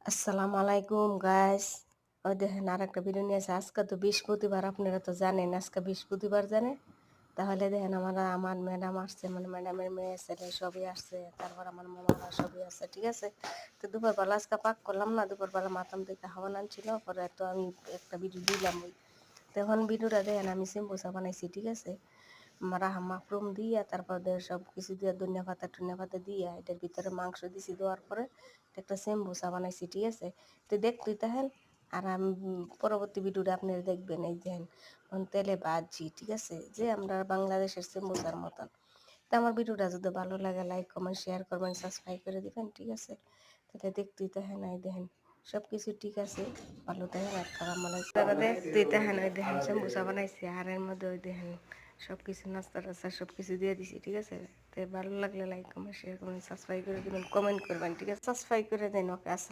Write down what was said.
আসসালামু আলাইকুম গাইস। ওই দেখেন আর একটা ভিডিও নিয়ে আসে। আজকে তো বৃহস্পতিবার, আপনারা তো জানেন আজকে বৃহস্পতিবার জানে। তাহলে দেখেন আমার ম্যাডাম আসছে, মানে ম্যাডামের মেয়ে ছেলে সবই আসছে, তারপর আমার মামারা সবই আছে, ঠিক আছে। তো দুপুরবেলা আজকে পাক করলাম না, দুপুরবেলা মাতাম দিকে হাওয়া আনছিল, পরে তো আমি একটা ভিডিও দিলাম। ওই তখন ভিডিওটা দেখেন আমি সিম্বুসা বানাইছি, ঠিক আছে। মাফরুম দিয়া তারপর সব কিছু দিয়ে ধনিয়া পাতা টনিয়া পাতা দিয়া এটার ভিতরে মাংস দিছি, দেওয়ার পরে একটা সেম্বুসা বানাইছি, ঠিক আছে। তো দেখতেই তাহেন। আর আমি পরবর্তী ভিডিওটা আপনারা দেখবেন। এই দেখেন তেলে ভাজি, ঠিক আছে, যে আমরা বাংলাদেশের সেম্বুসার মতন। তো আমার ভিডিওটা যদি ভালো লাগে লাইক কমেন্ট শেয়ার করবেন, সাবস্ক্রাইব করে দিবেন, ঠিক আছে। তাহলে দেখতেই তাহেন। এই দেখেন সব কিছু ঠিক আছে, ভালো দেখেন আর খারাপ মানে দেখতেই তাহেন। ওই দেখেন সেম্বুসা বানাইছি, আর এর মধ্যে ওই দেখেন সব কিছু নাস্তা টাস্তা সব কিছু দিয়ে দিছি, ঠিক আছে। তো ভালো লাগলে লাইক কমেন্ট শেয়ার করবেন, সাবস্ক্রাইব করে দেবেন, কমেন্ট করবেন, ঠিক আছে। সাবস্ক্রাইব করে দেন। ওকে, আসসালাম।